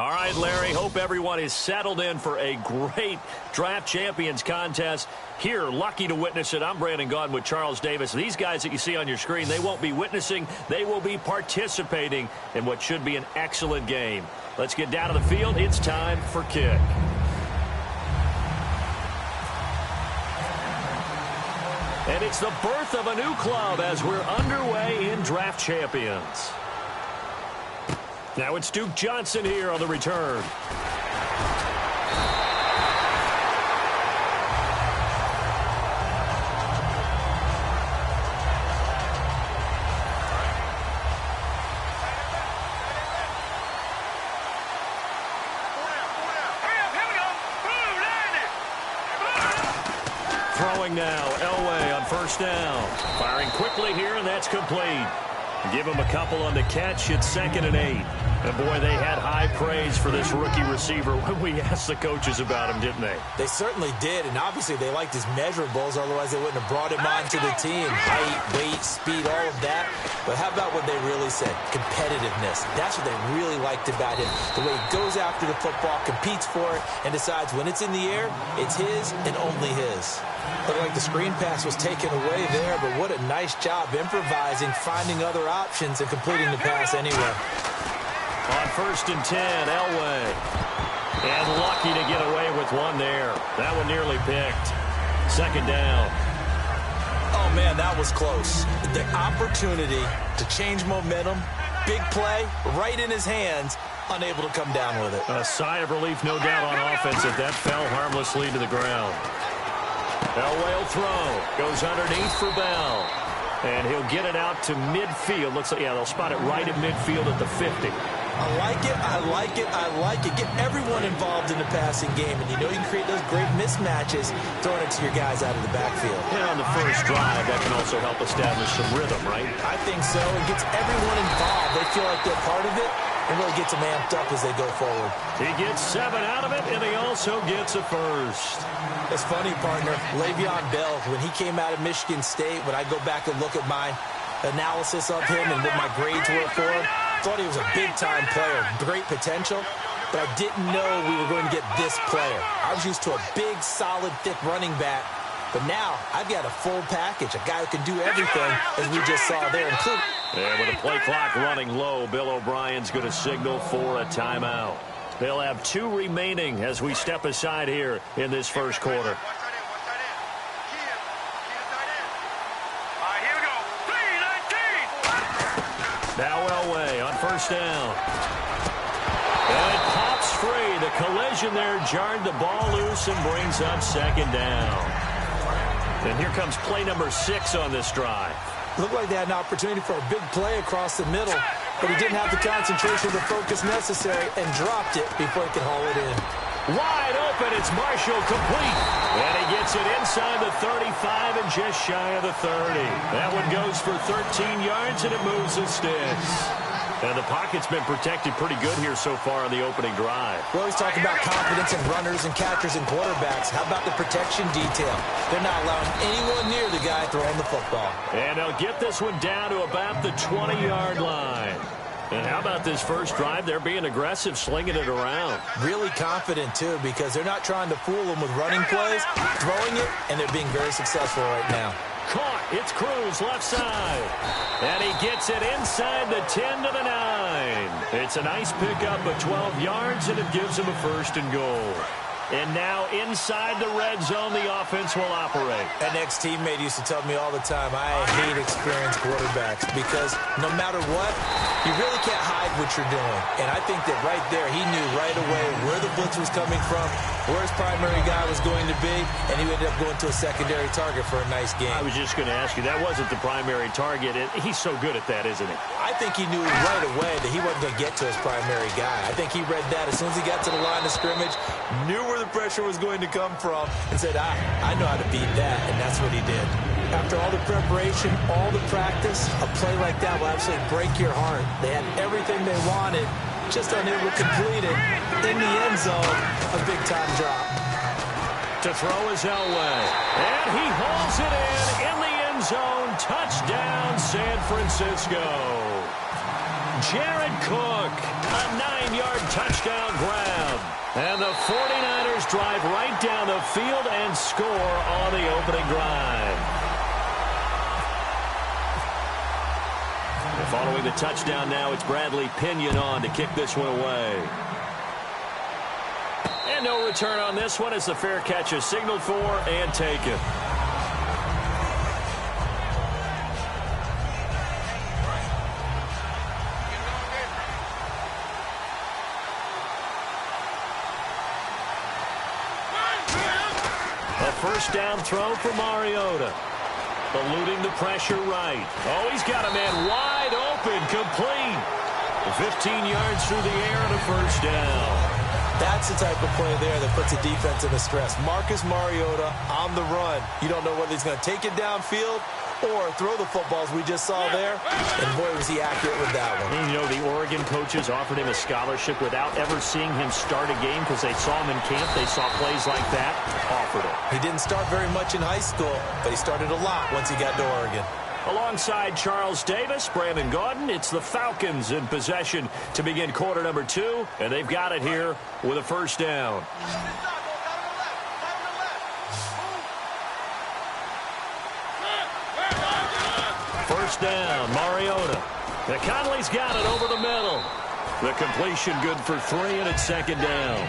All right, Larry, hope everyone is settled in for a great Draft Champions contest. Here, lucky to witness it. I'm Brandon Gaudin with Charles Davis. These guys that you see on your screen, they won't be witnessing. They will be participating in what should be an excellent game. Let's get down to the field. It's time for kick. And it's the birth of a new club as we're underway in Draft Champions. Now it's Duke Johnson here on the return. Throwing now, Elway on first down. Firing quickly here, and that's complete. Give him a couple on the catch. It's 2nd and 8. And, boy, they had high praise for this rookie receiver when we asked the coaches about him, didn't they? They certainly did, and obviously they liked his measurables. Otherwise, they wouldn't have brought him onto the team. Height, weight, speed, all of that. But how about what they really said? Competitiveness. That's what they really liked about him. The way he goes after the football, competes for it, and decides when it's in the air, it's his and only his. Looked like the screen pass was taken away there, but what a nice job improvising, finding other options, and completing the pass anyway. On 1st and 10, Elway. And lucky to get away with one there. That one nearly picked. 2nd down. Oh, man, that was close. The opportunity to change momentum, big play, right in his hands, unable to come down with it. A sigh of relief, no doubt, on offense if that fell harmlessly to the ground. Elway will throw. Goes underneath for Bell. And he'll get it out to midfield. Looks like, yeah, they'll spot it right at midfield at the 50. I like it, I like it, I like it. Get everyone involved in the passing game, and you know you can create those great mismatches throwing it to your guys out of the backfield. And on the first drive, that can also help establish some rhythm, right? I think so. It gets everyone involved. They feel like they're part of it, and really gets them amped up as they go forward. He gets 7 out of it, and he also gets a first. It's funny, partner. Le'Veon Bell, when he came out of Michigan State, when I go back and look at my analysis of him and what my grades were for him, thought he was a big-time player, great potential, but I didn't know we were going to get this player. I was used to a big, solid, thick running back, but now I've got a full package, a guy who can do everything, as we just saw there, including. And with the play clock running low, Bill O'Brien's going to signal for a timeout. They'll have 2 remaining as we step aside here in this first quarter. Now Elway on first down. And it pops free. The collision there jarred the ball loose and brings up 2nd down. And here comes play number 6 on this drive. Looked like they had an opportunity for a big play across the middle, but he didn't have the concentration or the focus necessary and dropped it before he could haul it in. Wide open, it's Marshall, complete. And he gets it inside the 35 and just shy of the 30. That one goes for 13 yards, and it moves the sticks. And the pocket's been protected pretty good here so far on the opening drive. We always talk about confidence in runners and catchers and quarterbacks. How about the protection detail? They're not allowing anyone near the guy throwing the football. And they'll get this one down to about the 20-yard line. And how about this first drive? They're being aggressive, slinging it around. Really confident, too, because they're not trying to fool them with running plays, throwing it, and they're being very successful right now. Caught. It's Cruz, left side. And he gets it inside the 10 to the 9. It's a nice pickup of 12 yards, and it gives him a 1st and goal. And now inside the red zone, the offense will operate. An ex-teammate used to tell me all the time, I hate experienced quarterbacks because no matter what, you really can't hide what you're doing. And I think that right there, he knew right away where the blitz was coming from, where his primary guy was going to be, and he ended up going to a secondary target for a nice game. I was just going to ask you, that wasn't the primary target. He's so good at that, isn't he? I think he knew right away that he wasn't going to get to his primary guy. I think he read that as soon as he got to the line of scrimmage, knew where the pressure was going to come from, and said, I know how to beat that, and that's what he did. After all the preparation, all the practice, a play like that will absolutely break your heart. They had everything they wanted, just unable to complete it. In the end zone, a big-time drop. To throw is Elway, and he hauls it in the end zone. Touchdown, San Francisco. Jared Cook, a 9-yard touchdown grab. And the 49ers drive right down the field and score on the opening drive. And following the touchdown now, it's Bradley Pinion on to kick this one away. And no return on this one as the fair catch is signaled for and taken. A first down throw for Mariota. Eluding the pressure right. Oh, he's got a man wide open, complete. 15 yards through the air and a first down. That's the type of play there that puts a defense in a stress. Marcus Mariota on the run. You don't know whether he's going to take it downfield or throw the footballs we just saw there. And boy, was he accurate with that one. And, you know, the Oregon coaches offered him a scholarship without ever seeing him start a game because they saw him in camp. They saw plays like that, offered it. He didn't start very much in high school, but he started a lot once he got to Oregon. Alongside Charles Davis, Brandon Gaudin, it's the Falcons in possession to begin quarter number 2, and they've got it here with a first down. First down, Mariota. Conley's got it over the middle. The completion good for 3, and it's second down.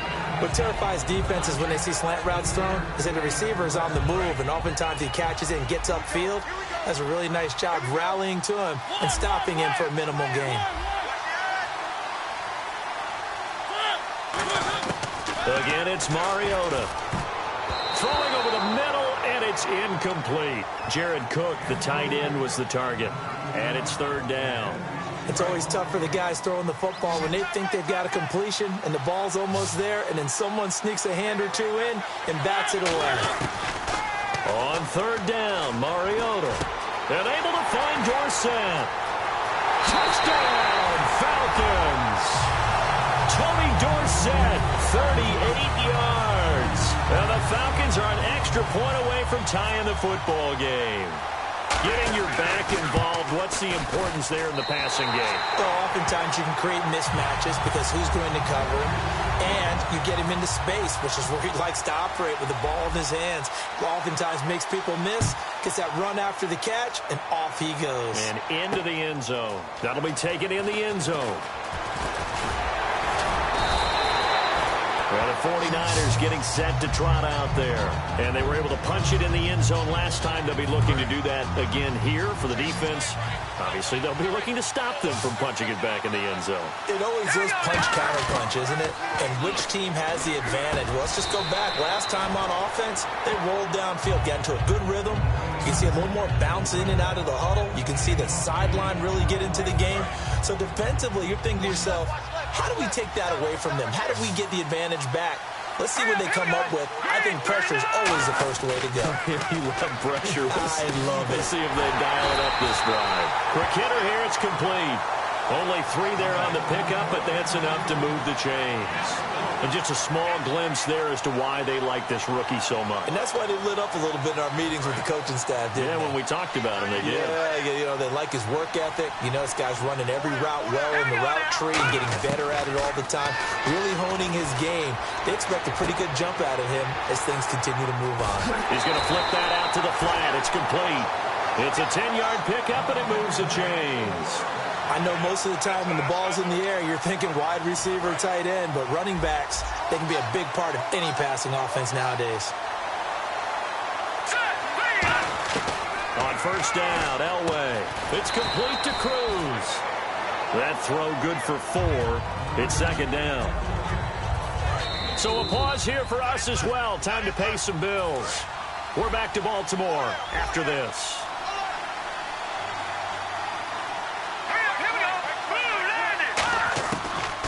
What terrifies defenses when they see slant routes thrown is that the receiver is on the move, and oftentimes he catches it and gets upfield. Does a really nice job rallying to him and stopping him for a minimal gain. Again, it's Mariota. Throwing over the middle, and it's incomplete. Jared Cook, the tight end, was the target. And it's third down. It's always tough for the guys throwing the football when they think they've got a completion and the ball's almost there, and then someone sneaks a hand or two in and bats it away. On third down, Mariota. And able to find Dorsett. Touchdown, Falcons. Tony Dorsett, 38 yards. And the Falcons are an extra point away from tying the football game. Getting your back involved, what's the importance there in the passing game? Well, oftentimes you can create mismatches because who's going to cover him, and you get him into space, which is where he likes to operate with the ball in his hands. Oftentimes makes people miss, gets that run after the catch, and off he goes. And into the end zone. That'll be taken in the end zone. Well, the 49ers getting set to trot out there. And they were able to punch it in the end zone last time. They'll be looking to do that again here for the defense. Obviously, they'll be looking to stop them from punching it back in the end zone. It always is punch-counter-punch, isn't it? And which team has the advantage? Well, let's just go back. Last time on offense, they rolled downfield, got into a good rhythm. You can see a little more bounce in and out of the huddle. You can see the sideline really get into the game. So defensively, you're thinking to yourself, how do we take that away from them? How do we get the advantage back? Let's see what they come up with. I think pressure is always the first way to go. You love pressure. I love it. Let's see if they dial it up this drive. Quick hitter here, it's complete. Only 3 there on the pickup, but that's enough to move the chains. And just a small glimpse there as to why they like this rookie so much. And that's why they lit up a little bit in our meetings with the coaching staff, didn't they? Yeah, when we talked about him, they did. Yeah, you know, they like his work ethic. You know, this guy's running every route well in the route tree and getting better at it all the time, really honing his game. They expect a pretty good jump out of him as things continue to move on. He's going to flip that out to the flat. It's complete. It's a 10-yard pickup, and it moves the chains. I know most of the time when the ball's in the air, you're thinking wide receiver, tight end, but running backs, they can be a big part of any passing offense nowadays. On first down, Elway. It's complete to Cruz. That throw good for 4. It's second down. So a pause here for us as well. Time to pay some bills. We're back to Baltimore after this.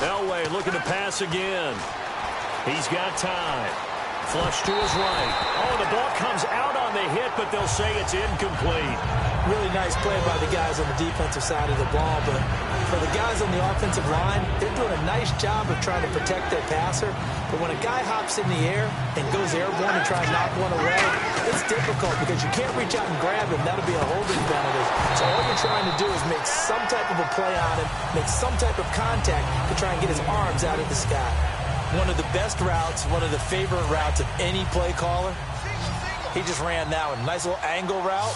Elway looking to pass again. He's got time. Flush to his right. Oh, the ball comes out on the hit, but they'll say it's incomplete. Really nice play by the guys on the defensive side of the ball, but for the guys on the offensive line, they're doing a nice job of trying to protect their passer. But when a guy hops in the air and goes airborne and tries to knock one away, it's difficult because you can't reach out and grab him. That'll be a holding penalty. So all you're trying to do is make some type of a a play on him, make some type of contact to try and get his arms out of the sky. One of the best routes, one of the favorite routes of any play caller. He just ran that one. Nice little angle route.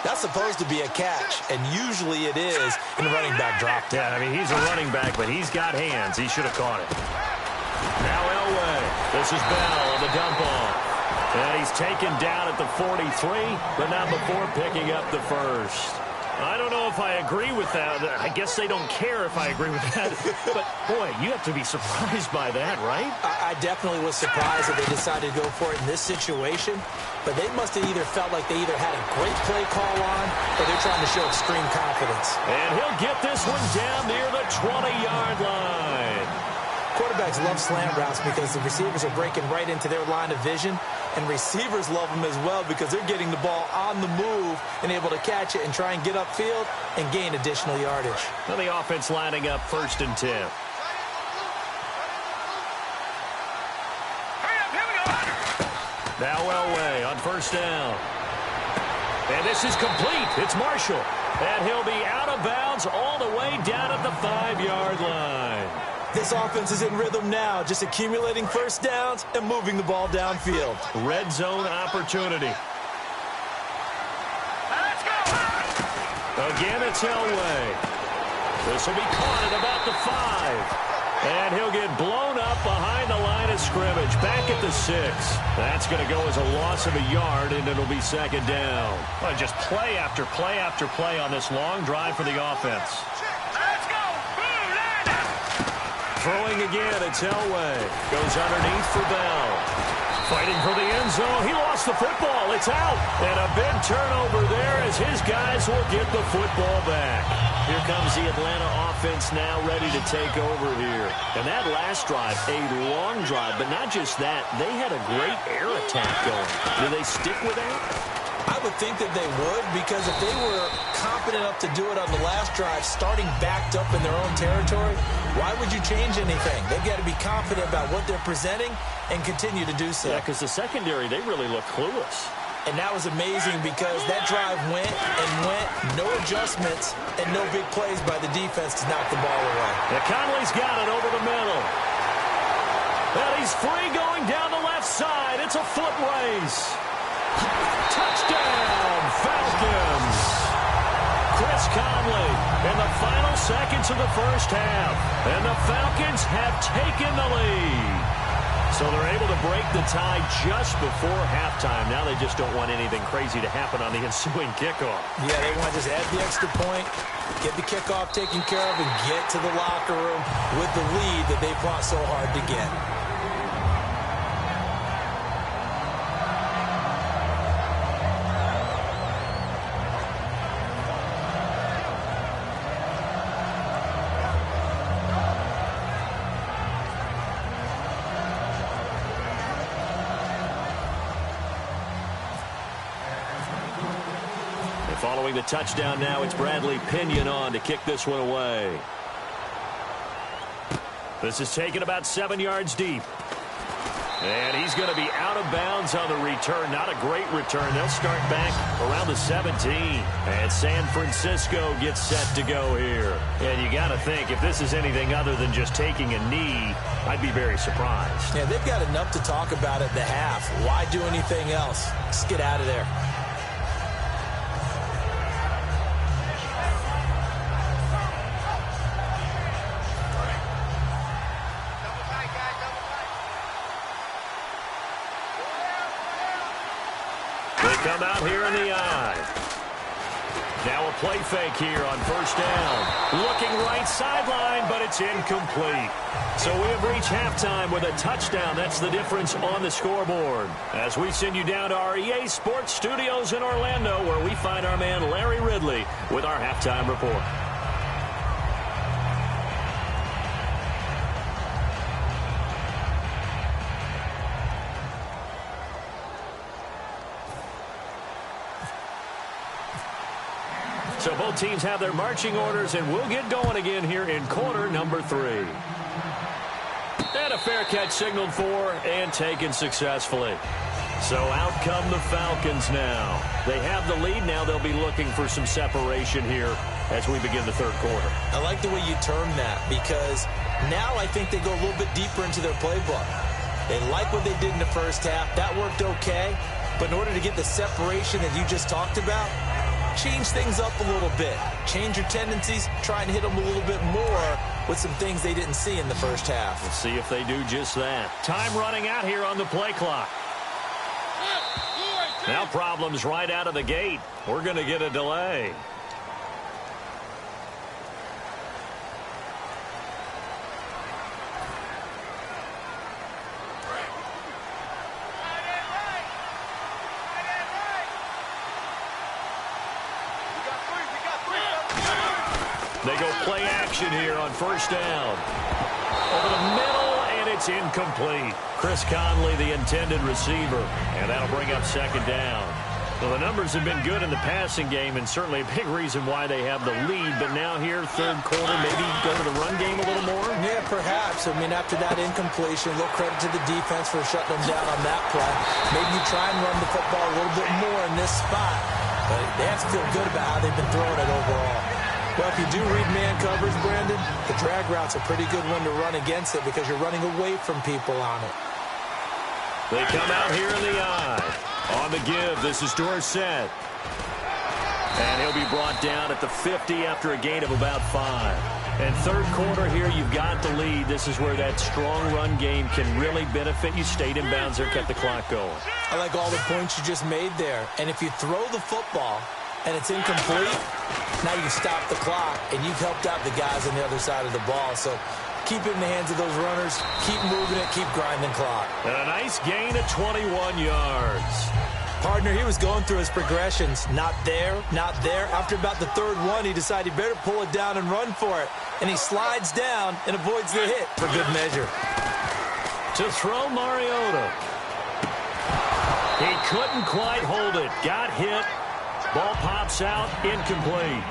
That's supposed to be a catch, and usually it is in a running back drop. Yeah, I mean, he's a running back, but he's got hands. He should have caught it. Now Elway. This is Bell on the dump off. And he's taken down at the 43, but not before picking up the first. I don't know if I agree with that. I guess they don't care if I agree with that. But, boy, you have to be surprised by that, right? I definitely was surprised that they decided to go for it in this situation. But they must have either felt like they either had a great play call on or they're trying to show extreme confidence. And he'll get this one down near the 20-yard line. Quarterbacks love slant routes because the receivers are breaking right into their line of vision, and receivers love them as well because they're getting the ball on the move and able to catch it and try and get upfield and gain additional yardage. Well, the offense lining up 1st and 10. Now Elway on 1st down. And this is complete. It's Marshall. And he'll be out of bounds all the way down at the 5-yard line. This offense is in rhythm now, just accumulating first downs and moving the ball downfield. Red zone opportunity. Again, it's Elway. This will be caught at about the 5. And he'll get blown up behind the line of scrimmage. Back at the 6. That's going to go as a loss of a yard, and it'll be 2nd down. Well, just play after play after play on this long drive for the offense. Throwing again, it's Elway. Goes underneath for Bell. Fighting for the end zone. He lost the football. It's out. And a big turnover there as his guys will get the football back. Here comes the Atlanta offense now ready to take over here. And that last drive, a long drive, but not just that. They had a great air attack going. Do they stick with that? I would think that they would, because if they were confident enough to do it on the last drive, starting backed up in their own territory, why would you change anything? They've got to be confident about what they're presenting and continue to do so. Yeah, because the secondary, they really look clueless. And that was amazing because that drive went and went, no adjustments, and no big plays by the defense to knock the ball away. Yeah, Conley's got it over the middle. And he's free going down the left side. It's a foot race. Touchdown, Falcons. Chris Conley in the final seconds of the first half. And the Falcons have taken the lead. So they're able to break the tie just before halftime. Now they just don't want anything crazy to happen on the ensuing kickoff. Yeah, they want to just add the extra point, get the kickoff taken care of, and get to the locker room with the lead that they fought so hard to get. Following the touchdown now, it's Bradley Pinion on to kick this one away. This is taken about 7 yards deep. And he's going to be out of bounds on the return. Not a great return. They'll start back around the 17. And San Francisco gets set to go here. And you got to think, if this is anything other than just taking a knee, I'd be very surprised. Yeah, they've got enough to talk about at the half. Why do anything else? Just get out of there. Come out here in the eye. Now a play fake here on first down. Looking right sideline, but it's incomplete. So we have reached halftime with a touchdown. That's the difference on the scoreboard. As we send you down to our EA Sports Studios in Orlando, where we find our man Larry Ridley with our halftime report. So both teams have their marching orders, and we'll get going again here in quarter number 3. And a fair catch signaled for and taken successfully. So out come the Falcons now. They have the lead. Now they'll be looking for some separation here as we begin the third quarter. I like the way you term that, because now I think they go a little bit deeper into their playbook. They like what they did in the first half. That worked okay. But in order to get the separation that you just talked about, change things up a little bit. Change your tendencies. Try and hit them a little bit more with some things they didn't see in the first half. We'll see if they do just that. Time running out here on the play clock. Now problems right out of the gate. We're going to get a delay. They go play action here on first down. Over the middle, and it's incomplete. Chris Conley, the intended receiver, and that'll bring up second down. Well, the numbers have been good in the passing game, and certainly a big reason why they have the lead. But now here, third quarter, maybe go to the run game a little more? Yeah, perhaps. I mean, after that incompletion, a little credit to the defense for shutting them down on that play. Maybe you try and run the football a little bit more in this spot. But they have to feel good about how they've been throwing it overall. Well, if you do read man coverage, Brandon, the drag route's a pretty good one to run against it because you're running away from people on it. They come out here in the eye. On the give, this is Dorsett. And he'll be brought down at the 50 after a gain of about 5. And third quarter here, you've got the lead. This is where that strong run game can really benefit you. Stayed in bounds there, kept the clock going. I like all the points you just made there. And if you throw the football and it's incomplete, now you stop the clock, and you've helped out the guys on the other side of the ball. So keep it in the hands of those runners. Keep moving it. Keep grinding clock. And a nice gain of 21 yards. Partner, he was going through his progressions. Not there, not there. After about the third one, he decided he better pull it down and run for it. And he slides down and avoids the hit for good measure. To throw Mariota. He couldn't quite hold it. Got hit. Ball pops out, incomplete.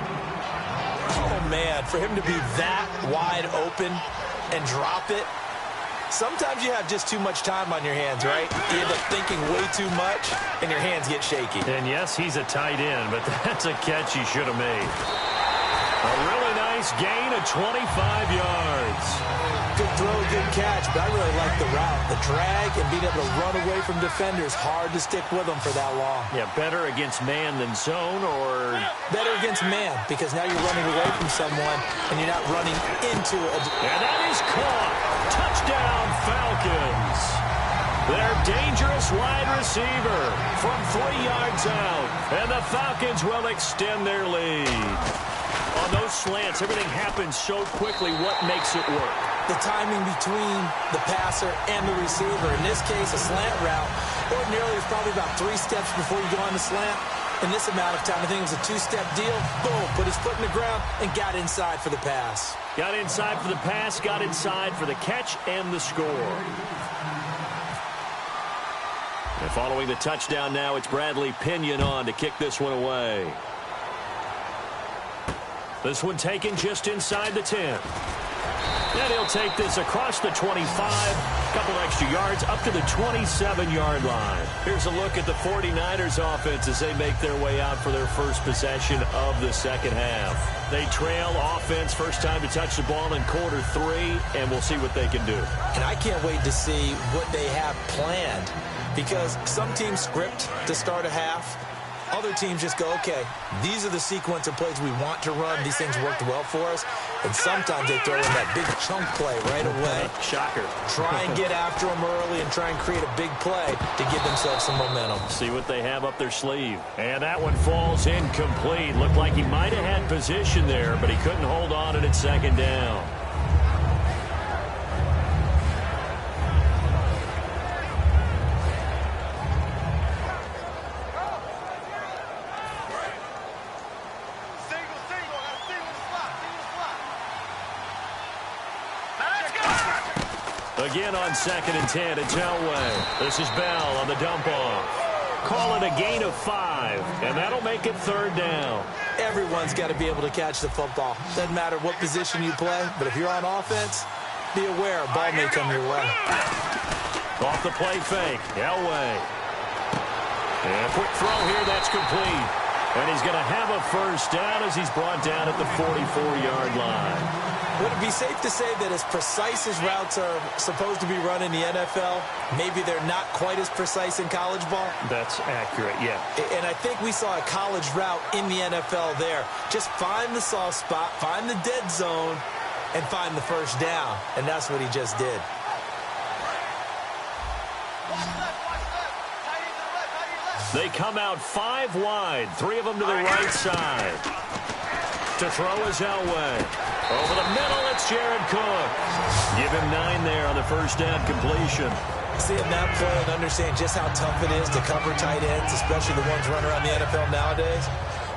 Oh, man, for him to be that wide open and drop it. Sometimes you have just too much time on your hands, right? You end up thinking way too much, and your hands get shaky. And, yes, he's a tight end, but that's a catch he should have made. A really nice gain of 25 yards. Good throw, good catch, but I really like the route. The drag and being able to run away from defenders, hard to stick with them for that long. Yeah, better against man than zone, or? Better against man, because now you're running away from someone and you're not running into a... And that is caught. Touchdown, Falcons. Their dangerous wide receiver from 3 yards out. And the Falcons will extend their lead. On those slants, everything happens so quickly. What makes it work? The timing between the passer and the receiver. In this case, a slant route. Ordinarily, it's probably about 3 steps before you go on the slant. In this amount of time, I think it was a 2-step deal. Boom, put his foot in the ground and got inside for the pass. Got inside for the pass, got inside for the catch and the score. And following the touchdown now, it's Bradley Pinion on to kick this one away. This one taken just inside the 10. And he'll take this across the 25, a couple extra yards, up to the 27-yard line. Here's a look at the 49ers offense as they make their way out for their first possession of the second half. They trail offense, first time to touch the ball in quarter 3, and we'll see what they can do. And I can't wait to see what they have planned, because some teams script to start a half. Other teams just go, okay, these are the sequence of plays we want to run. These things worked well for us. And sometimes they throw in that big chunk play right away. Shocker. Try and get after them early and try and create a big play to give themselves some momentum. See what they have up their sleeve. And that one falls incomplete. Looked like he might have had position there, but he couldn't hold on to it at second down. Again on 2nd and 10, it's Elway. This is Bell on the dump-off. Call it a gain of 5, and that'll make it third down. Everyone's got to be able to catch the football. Doesn't matter what position you play, but if you're on offense, be aware a ball may come your way. Off the play fake, Elway. And a quick throw here, that's complete. And he's going to have a first down as he's brought down at the 44-yard line. Would it be safe to say that as precise as routes are supposed to be run in the NFL, maybe they're not quite as precise in college ball? That's accurate, yeah. And I think we saw a college route in the NFL there. Just find the soft spot, find the dead zone, and find the first down. And that's what he just did. They come out 5 wide, 3 of them to the right side. To throw is Elway. Over the middle, it's Jared Cook. Give him 9 there on the first down completion. Seeing that play and understand just how tough it is to cover tight ends, especially the ones running around the NFL nowadays,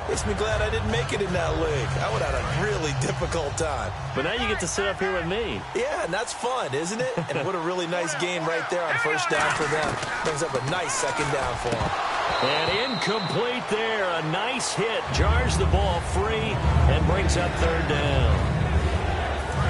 makes me glad I didn't make it in that league. I would have had a really difficult time. But now you get to sit up here with me. Yeah, and that's fun, isn't it? And what a really nice game right there on first down for them. Brings up a nice second down for them. And incomplete there. A nice hit. Jars the ball free and brings up third down.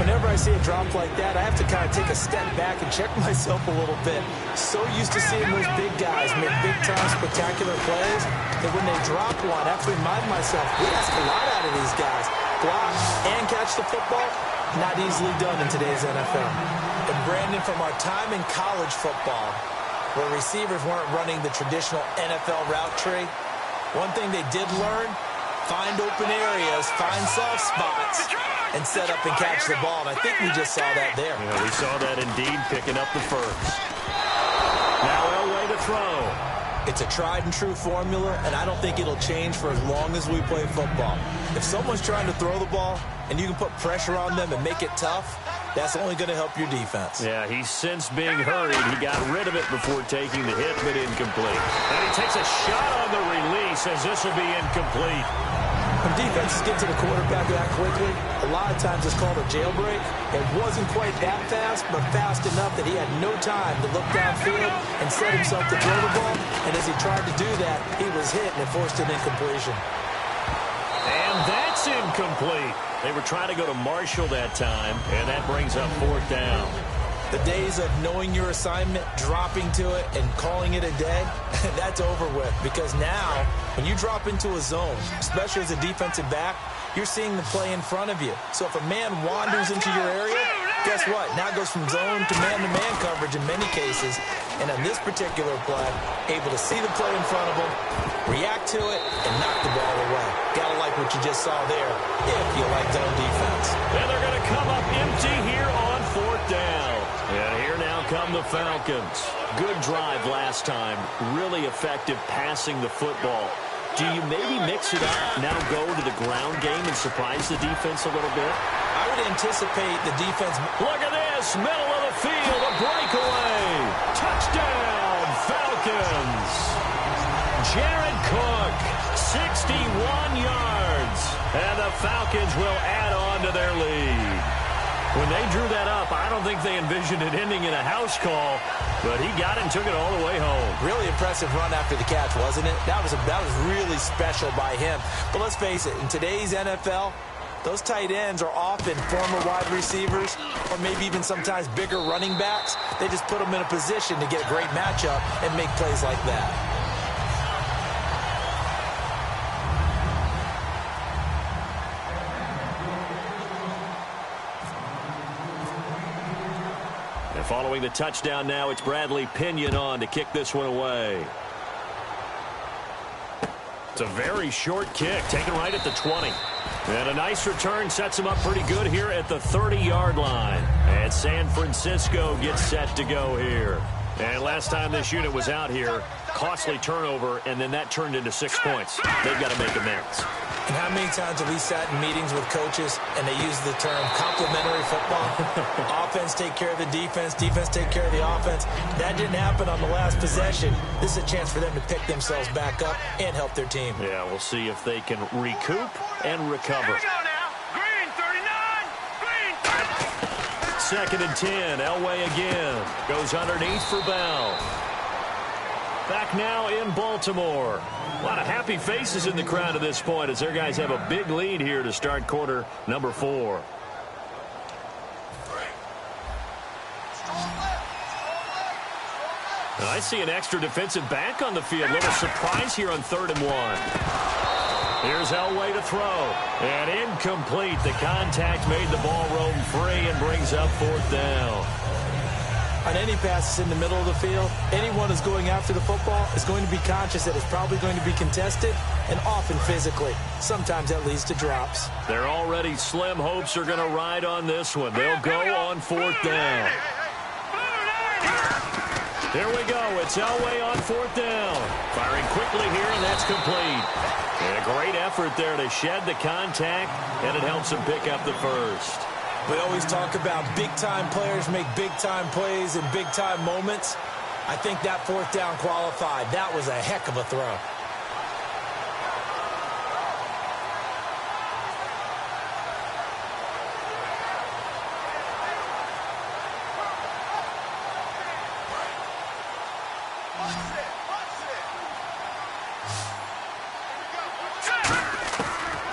Whenever I see a drop like that, I have to kind of take a step back and check myself a little bit. So used to seeing those big guys make big-time spectacular plays that when they drop one, I have to remind myself, we ask a lot out of these guys. Block and catch the football, not easily done in today's NFL. And Brandon, from our time in college football, where receivers weren't running the traditional NFL route tree, one thing they did learn, find open areas, find soft spots, and set up and catch the ball. And I think we just saw that there. Yeah, we saw that indeed, picking up the first. Now Elway to throw. It's a tried and true formula, and I don't think it'll change for as long as we play football. If someone's trying to throw the ball and you can put pressure on them and make it tough, that's only going to help your defense. Yeah, he's since being hurried. He got rid of it before taking the hit, but incomplete. And he takes a shot on the release as this will be incomplete. When defenses get to the quarterback that quickly, a lot of times it's called a jailbreak. It wasn't quite that fast, but fast enough that he had no time to look downfield and set himself to throw the ball. And as he tried to do that, he was hit and it forced an incompletion. And that's incomplete. They were trying to go to Marshall that time, and that brings up fourth down. The days of knowing your assignment, dropping to it, and calling it a day, that's over with. Because now, when you drop into a zone, especially as a defensive back, you're seeing the play in front of you. So if a man wanders into your area, guess what? Now it goes from zone to man coverage in many cases. And on this particular play, able to see the play in front of him, react to it, and knock the ball away. Gotta like what you just saw there, if you like zone defense. And they're going to come up empty here on fourth down. And here now come the Falcons. Good drive last time. Really effective passing the football. Do you maybe mix it up, now go to the ground game and surprise the defense a little bit? I would anticipate the defense. Look at this, middle of the field, a breakaway. Touchdown, Falcons. Jared Cook, 61 yards. And the Falcons will add on to their lead. When they drew that up, I don't think they envisioned it ending in a house call, but he got it and took it all the way home. Really impressive run after the catch, wasn't it? That was really special by him. But let's face it, in today's NFL, those tight ends are often former wide receivers or maybe even sometimes bigger running backs. They just put them in a position to get a great matchup and make plays like that. Following the touchdown now, it's Bradley Pinion on to kick this one away. It's a very short kick, taken right at the 20. And a nice return sets him up pretty good here at the 30-yard line. And San Francisco gets set to go here. And last time this unit was out here, costly turnover, and then that turned into 6 points. They've got to make amends. And how many times have we sat in meetings with coaches and they use the term complementary football? Offense take care of the defense, defense take care of the offense. That didn't happen on the last possession. This is a chance for them to pick themselves back up and help their team. Yeah, we'll see if they can recoup and recover. Here we go now. Green, 39. Green. Second and 10. Elway again. Goes underneath for Bell. Back now in Baltimore. A lot of happy faces in the crowd at this point as their guys have a big lead here to start quarter number 4. I see an extra defensive back on the field. Little surprise here on 3rd and 1. Here's Elway to throw. And incomplete. The contact made the ball roam free and brings up 4th down. On any passes in the middle of the field, anyone who's going after the football is going to be conscious that it's probably going to be contested and often physically. Sometimes that leads to drops. They're already slim hopes are going to ride on this one. They'll go on 4th down. Here we go. It's Elway on 4th down. Firing quickly here, and that's complete. And a great effort there to shed the contact, and it helps him pick up the first. We always talk about big-time players make big-time plays in big-time moments. I think that 4th down qualified. That was a heck of a throw.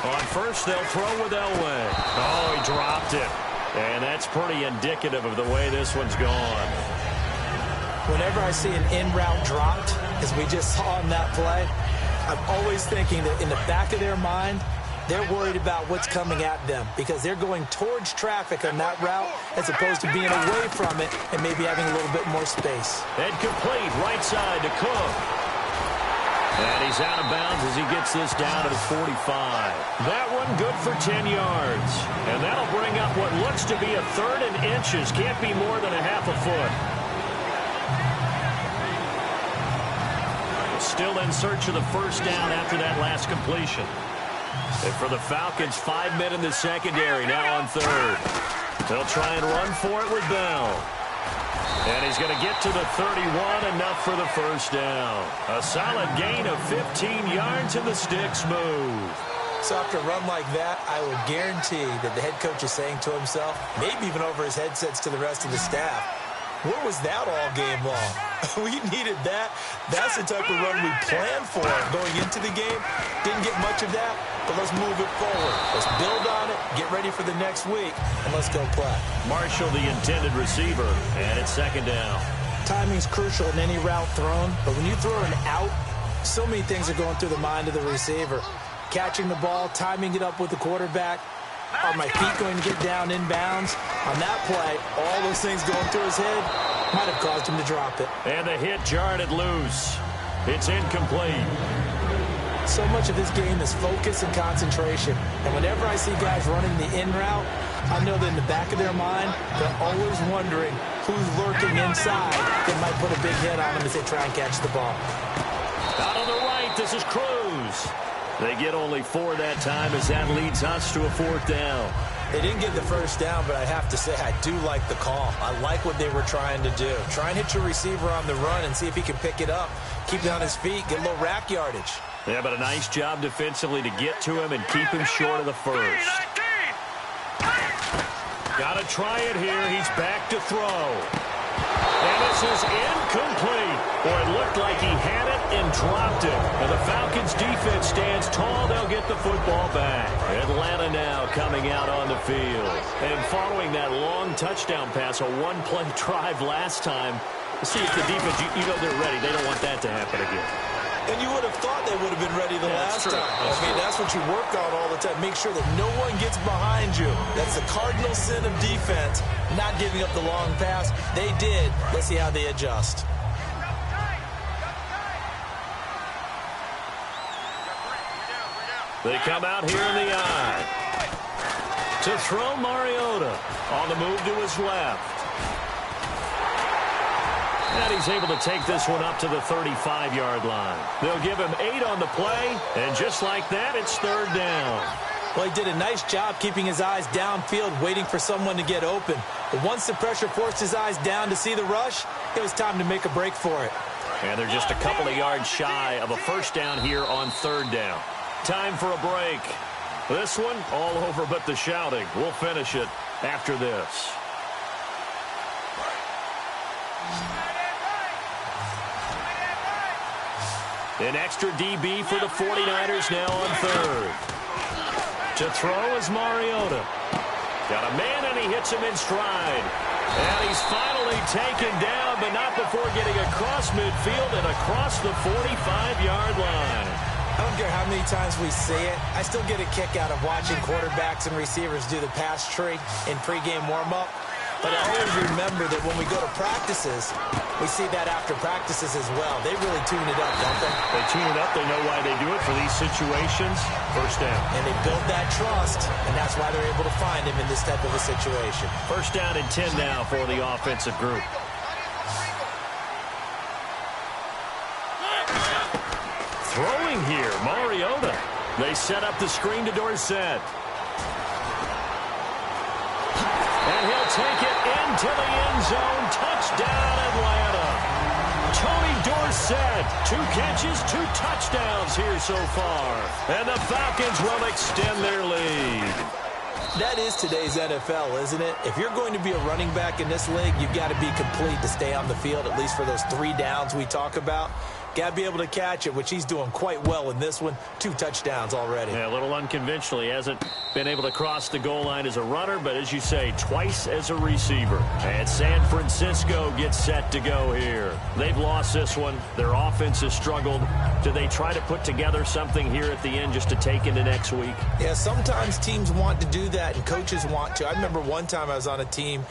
On first, they'll throw with Elway. Oh, he dropped it. And that's pretty indicative of the way this one's gone. Whenever I see an in-route dropped, as we just saw in that play, I'm always thinking that in the back of their mind, they're worried about what's coming at them because they're going towards traffic on that route as opposed to being away from it and maybe having a little bit more space. And complete, right side to Cook. And he's out of bounds as he gets this down to the 45. That one good for 10 yards. And that'll bring up what looks to be a 3rd and inches. Can't be more than a half a foot. Still in search of the first down after that last completion. And for the Falcons, 5 men in the secondary, now on 3rd. They'll try and run for it with Bell. And he's going to get to the 31, enough for the first down. A solid gain of 15 yards, and the sticks move. So after a run like that, I will guarantee that the head coach is saying to himself, maybe even over his headsets to the rest of the staff, where was that all game long? We needed that. That's the type of run we planned for going into the game. Didn't get much of that, but let's move it forward. Let's build on it, get ready for the next week, and let's go play. Marshall, the intended receiver, and it's 2nd down. Timing's crucial in any route thrown, but when you throw an out, so many things are going through the mind of the receiver. Catching the ball, timing it up with the quarterback. Are my feet going to get down inbounds? On that play, all those things going through his head might have caused him to drop it. And the hit jarred it loose. It's incomplete. So much of this game is focus and concentration. And whenever I see guys running the in route, I know that in the back of their mind, they're always wondering who's lurking inside that might put a big hit on them as they try and catch the ball. Out on the right, this is Cruz. They get only 4 that time as that leads us to a 4th down. They didn't get the first down, but I have to say I do like the call. I like what they were trying to do. Try and hit your receiver on the run and see if he can pick it up. Keep it on his feet, get a little rack yardage. Yeah, but a nice job defensively to get to him and keep him short of the first. Got to try it here. He's back to throw. And this is incomplete. Boy, it looked like he had it and dropped it. And the Falcons defense stands tall. They'll get the football back. Atlanta now coming out on the field. And following that long touchdown pass, a one-play drive last time, see if the defense, you know they're ready. They don't want that to happen again. And you would have thought they would have been ready the last time. That's what you work on all the time. Make sure that no one gets behind you. That's the cardinal sin of defense, not giving up the long pass. They did. Let's see how they adjust. They come out here in the eye. To throw Mariota. On the move to his left. And he's able to take this one up to the 35-yard line. They'll give him 8 on the play, and just like that, it's 3rd down. Well, he did a nice job keeping his eyes downfield, waiting for someone to get open. But once the pressure forced his eyes down to see the rush, it was time to make a break for it. And they're just a couple of yards shy of a first down here on 3rd down. Time for a break. This one, all over but the shouting. We'll finish it after this. An extra DB for the 49ers now on 3rd. To throw is Mariota. Got a man, and he hits him in stride. And he's finally Nearly taken down, but not before getting across midfield and across the 45-yard line. I don't care how many times we see it. I still get a kick out of watching quarterbacks and receivers do the pass tree in pregame warm-up. But I always remember that when we go to practices, we see that after practices as well. They really tune it up, don't they? They tune it up. They know why they do it for these situations. First down. And they build that trust, and that's why they're able to find him in this type of a situation. First down and 10 now for the offensive group. Throwing here, Mariota. They set up the screen to Dorsett. And he'll take it into the end zone. Touchdown, Atlanta. Tony Dorsett, 2 catches, 2 touchdowns here so far. And the Falcons will extend their lead. That is today's NFL, isn't it? If you're going to be a running back in this league, you've got to be complete to stay on the field, at least for those 3 downs we talk about. Got to be able to catch it, which he's doing quite well in this one. 2 touchdowns already. Yeah, a little unconventional. He hasn't been able to cross the goal line as a runner, but as you say, twice as a receiver. And San Francisco gets set to go here. They've lost this one. Their offense has struggled. Do they try to put together something here at the end just to take into next week? Yeah, sometimes teams want to do that, and coaches want to. I remember one time I was on a team,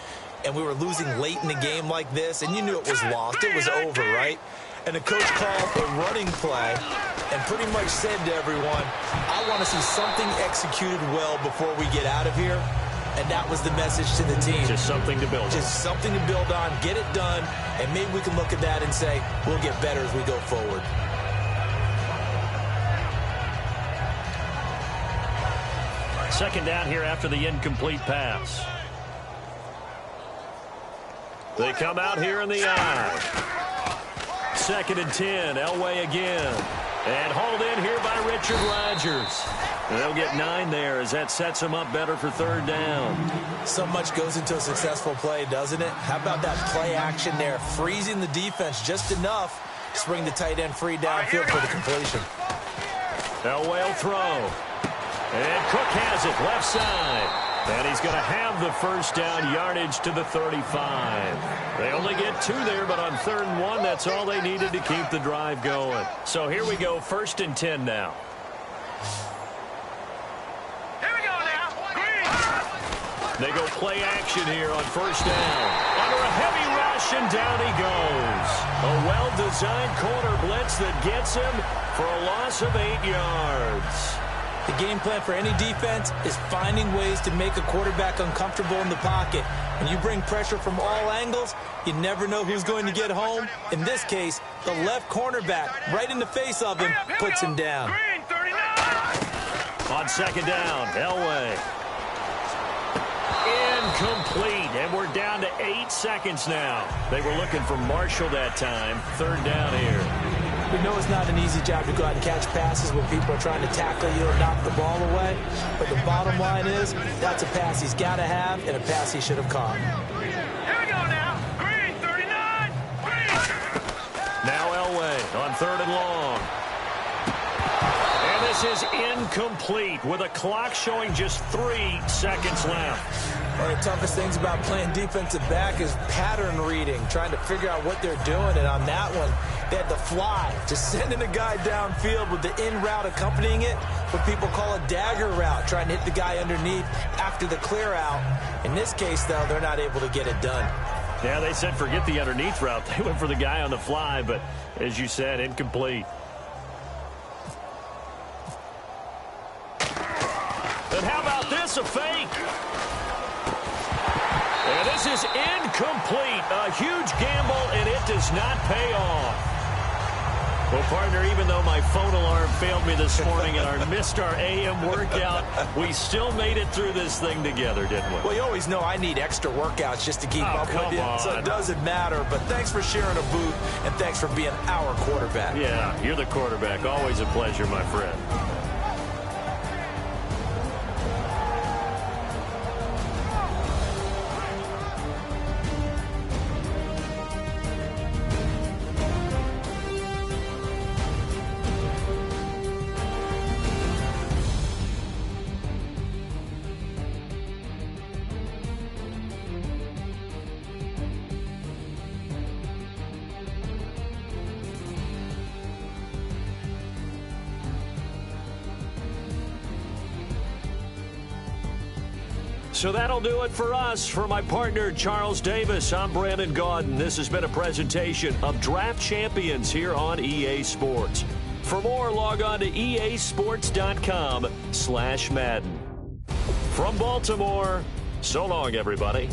and we were losing late in the game like this, and you knew it was lost. It was over, right? And the coach called a running play and pretty much said to everyone, I want to see something executed well before we get out of here. And that was the message to the team. Just something to build on. Just something to build on, get it done, and maybe we can look at that and say, we'll get better as we go forward. Second down here after the incomplete pass. They come out here in the eye. Second and 10, Elway again. And hauled in here by Richard Rodgers. And they'll get 9 there as that sets them up better for third down. So much goes into a successful play, doesn't it? How about that play action there, freezing the defense just enough to bring the tight end free downfield for the completion. Elway will throw. And Cook has it left side. And he's going to have the first down, yardage to the 35. They only get 2 there, but on 3rd and 1, that's all they needed to keep the drive going. So here we go, 1st and 10 now. Here we go now. Green. They go play action here on 1st down. Under a heavy rush, and down he goes. A well-designed corner blitz that gets him for a loss of 8 yards. The game plan for any defense is finding ways to make a quarterback uncomfortable in the pocket. When you bring pressure from all angles, you never know who's going to get home. In this case, the left cornerback, right in the face of him, puts him down. Green, 39. On 2nd down, Elway. Incomplete, and we're down to 8 seconds now. They were looking for Marshall that time. 3rd down here. We know it's not an easy job to go out and catch passes when people are trying to tackle you or knock the ball away. But the bottom line is, that's a pass he's got to have and a pass he should have caught. Here we go now. Green, 39. Green. Now Elway on 3rd and long. And this is incomplete with a clock showing just 3 seconds left. One of the toughest things about playing defensive back is pattern reading, trying to figure out what they're doing. And on that one, they had to fly, just sending a guy downfield with the in route accompanying it, what people call a dagger route, trying to hit the guy underneath after the clear out. In this case, though, they're not able to get it done. Yeah, they said forget the underneath route. They went for the guy on the fly, but as you said, incomplete. And how about this, a fake? And this is incomplete. A huge gamble, and it does not pay off. Well, partner, even though my phone alarm failed me this morning and I missed our AM workout, we still made it through this thing together, didn't we? Well, you always know I need extra workouts just to keep up with you, so it doesn't matter. But thanks for sharing a boot, and thanks for being our quarterback. Yeah, you're the quarterback. Always a pleasure, my friend. So that'll do it for us. For my partner, Charles Davis, I'm Brandon Gaudin. This has been a presentation of Draft Champions here on EA Sports. For more, log on to easports.com/Madden. From Baltimore, so long, everybody.